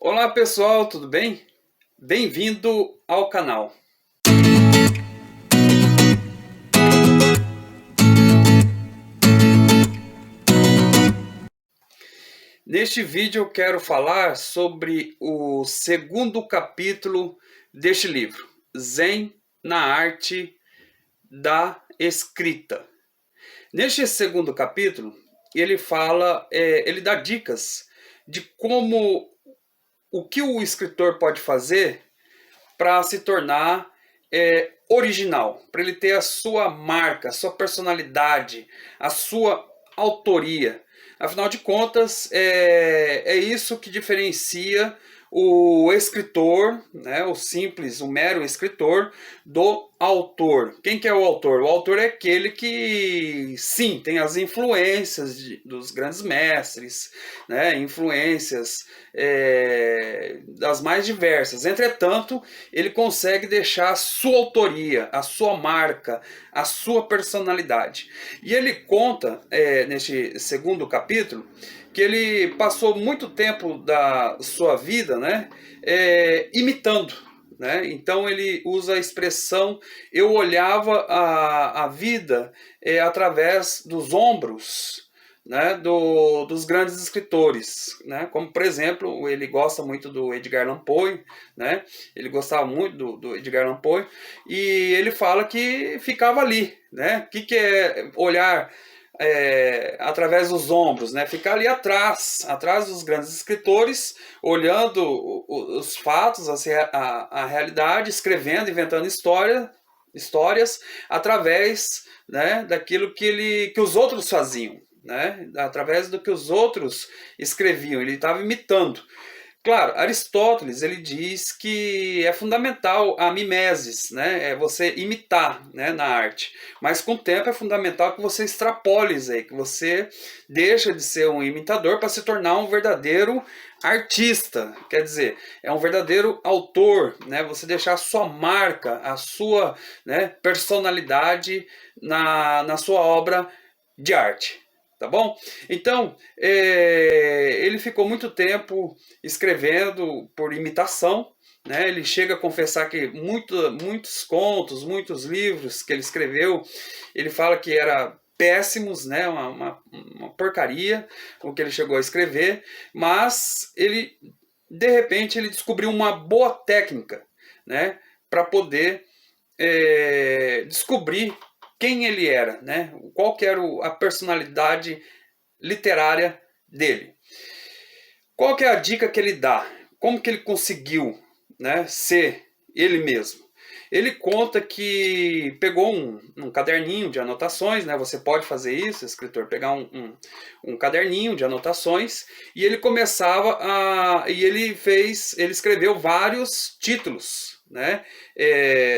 Olá pessoal, tudo bem? Bem-vindo ao canal. Neste vídeo eu quero falar sobre o segundo capítulo deste livro, Zen na Arte da Escrita. Neste segundo capítulo, ele fala, ele dá dicas de o que o escritor pode fazer para se tornar original, para ele ter a sua marca, a sua personalidade, a sua autoria. Afinal de contas, é isso que diferencia o escritor, né, o simples, o mero escritor, do autor. Quem que é o autor? O autor é aquele que, sim, tem as influências dos grandes mestres, né, influências das mais diversas. Entretanto, ele consegue deixar a sua autoria, a sua marca, a sua personalidade. E ele conta, neste segundo capítulo, que ele passou muito tempo da sua vida, né, imitando. Né? Então ele usa a expressão: eu olhava a vida através dos ombros, né, dos grandes escritores, né? Como por exemplo, ele gosta muito do Edgar Allan Poe, né? Ele gostava muito do Edgar Allan Poe, e ele fala que ficava ali, né? O que é olhar através dos ombros, né? Ficar ali atrás dos grandes escritores, olhando os fatos, a realidade, escrevendo, inventando histórias através, né, daquilo que os outros faziam, né, através do que os outros escreviam. Ele estava imitando. Claro, Aristóteles ele diz que é fundamental a mimesis, né? É você imitar, né, na arte. Mas com o tempo é fundamental que você extrapole isso aí, que você deixa de ser um imitador para se tornar um verdadeiro artista. Quer dizer, é um verdadeiro autor, né? Você deixar a sua marca, a sua, né, personalidade na sua obra de arte. Tá bom? Então, ele ficou muito tempo escrevendo por imitação, né? Ele chega a confessar que muitos contos, muitos livros que ele escreveu, ele fala que era péssimos, né? Uma porcaria o que ele chegou a escrever, mas ele, de repente, ele descobriu uma boa técnica, né, para poder descobrir quem ele era, né? Qual que era a personalidade literária dele. Qual que é a dica que ele dá? Como que ele conseguiu, né, ser ele mesmo? Ele conta que pegou um caderninho de anotações, né? Você pode fazer isso, escritor, pegar um caderninho de anotações, e ele começava ele escreveu vários títulos, né?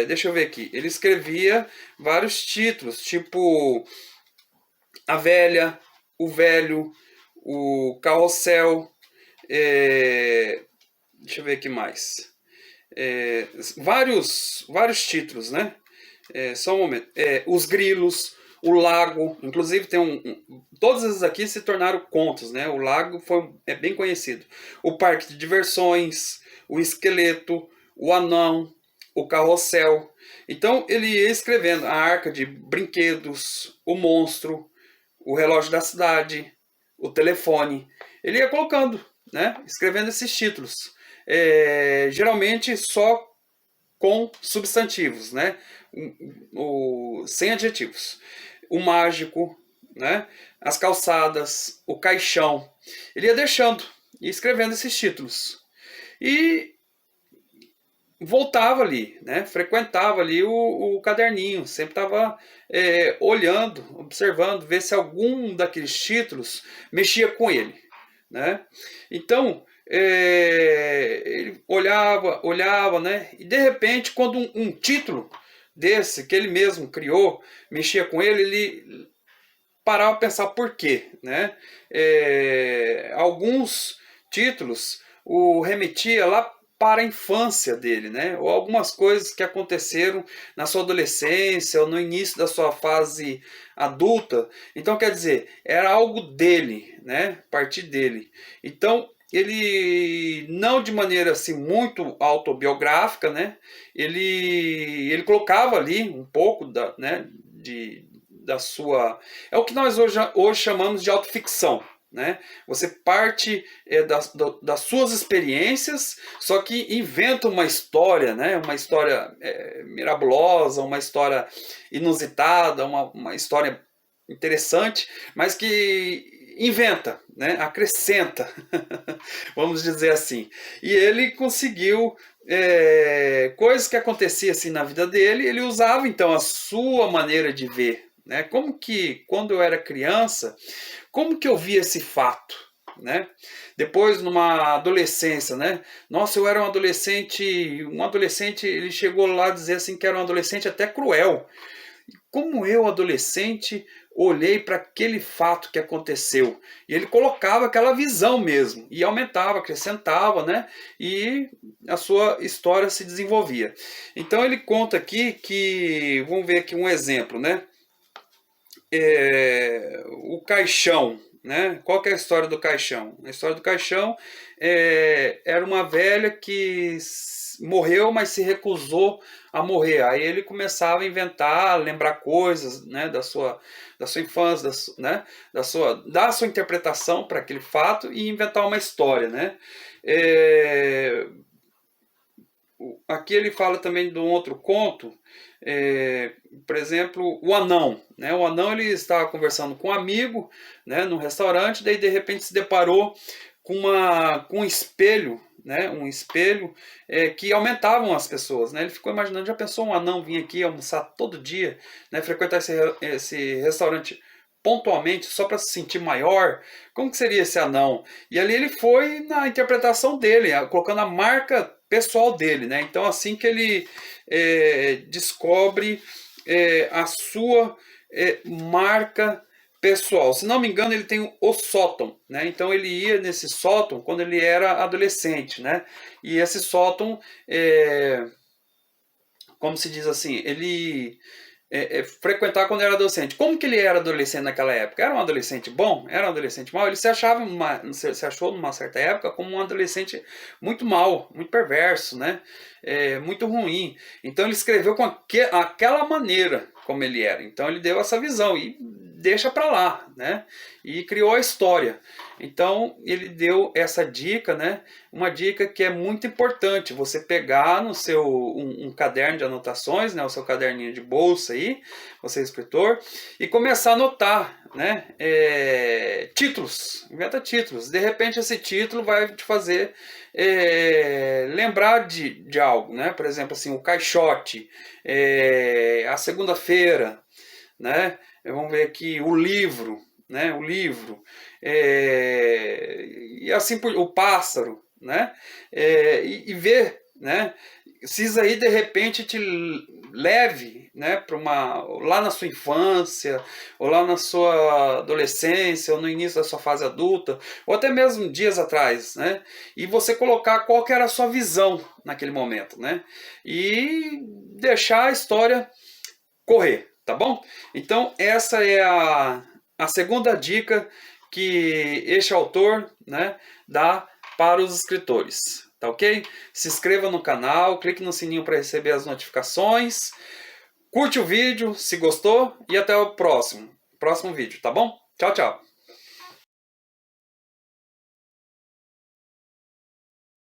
Deixa eu ver aqui. Ele escrevia vários títulos, tipo A Velha, O Velho, O Carrossel, deixa eu ver aqui mais. Vários títulos, né? Só um momento. Os Grilos, O Lago, inclusive tem todos esses aqui se tornaram contos, né? O Lago é bem conhecido. O Parque de Diversões, O Esqueleto, O Anão, O Carrossel. Então ele ia escrevendo a Arca de Brinquedos, O Monstro, O Relógio da Cidade, O Telefone. Ele ia colocando, né? Escrevendo esses títulos. Geralmente só com substantivos, né? Sem adjetivos. O Mágico, né? As Calçadas, O Caixão. Ele ia deixando e escrevendo esses títulos. E voltava ali, né? Frequentava ali o caderninho, sempre estava olhando, observando, ver se algum daqueles títulos mexia com ele, né? Então, ele olhava, né? E de repente, quando um título desse, que ele mesmo criou, mexia com ele, ele parava a pensar por quê, né? Alguns títulos o remetia lá para a infância dele, né? Ou algumas coisas que aconteceram na sua adolescência ou no início da sua fase adulta. Então, quer dizer, era algo dele, né? A partir dele. Então, ele não de maneira assim muito autobiográfica, né? Ele colocava ali um pouco da sua... É o que nós hoje chamamos de autoficção, né? Você parte das suas experiências, só que inventa uma história, né? Uma história mirabulosa, uma história inusitada, uma história interessante, mas que inventa, né? Acrescenta, vamos dizer assim. E ele conseguiu coisas que aconteciam assim na vida dele, ele usava então a sua maneira de ver, né? Como que quando eu era criança, como que eu via esse fato, né? Depois numa adolescência, né? Nossa, eu era um adolescente, ele chegou lá a dizer assim que era um adolescente até cruel. Como eu, adolescente, olhei para aquele fato que aconteceu. E ele colocava aquela visão mesmo, e aumentava, acrescentava, né? E a sua história se desenvolvia. Então ele conta aqui que, vamos ver aqui um exemplo, né? O caixão, né? Qual que é a história do caixão? A história do caixão era uma velha que morreu, mas se recusou a morrer. Aí ele começava a inventar, lembrar coisas, né, da sua infância, né, da sua interpretação para aquele fato e inventar uma história, né? Aqui ele fala também de um outro conto, por exemplo, o anão, né? O anão, ele estava conversando com um amigo, né, num restaurante, daí de repente se deparou com um espelho, né? Um espelho que aumentavam as pessoas, né? Ele ficou imaginando, já pensou um anão vir aqui almoçar todo dia, né? Frequentar esse restaurante pontualmente só para se sentir maior? Como que seria esse anão? E ali ele foi na interpretação dele, colocando a marca pessoal dele, né? Então assim que ele descobre a sua marca pessoal. Se não me engano, ele tem o sótão, né? Então ele ia nesse sótão quando ele era adolescente, né? E esse sótão, como se diz assim, ele frequentar quando era adolescente. Como que ele era adolescente naquela época? Era um adolescente bom? Era um adolescente mau? Ele se achou numa certa época como um adolescente muito mau, muito perverso, né? Muito ruim. Então ele escreveu com aquela maneira como ele era. Então ele deu essa visão e deixa para lá, né? E criou a história. Então ele deu essa dica, né? Uma dica que é muito importante, você pegar no seu um caderno de anotações, né? O seu caderninho de bolsa aí, você é escritor, e começar a anotar, né? Títulos, inventa títulos. De repente esse título vai te fazer lembrar de algo, né? Por exemplo, assim, o caixote, a segunda-feira, né? Vamos ver aqui o livro, né? O livro, e assim o pássaro, né? E ver, né? Se isso aí de repente te leve, né, para lá na sua infância, ou lá na sua adolescência, ou no início da sua fase adulta, ou até mesmo dias atrás, né? E você colocar qual que era a sua visão naquele momento, né? E deixar a história correr, tá bom? Então essa é a segunda dica que este autor, né, dá para os escritores, tá ok? Se inscreva no canal, clique no sininho para receber as notificações, curte o vídeo se gostou e até o próximo vídeo, tá bom? Tchau, tchau!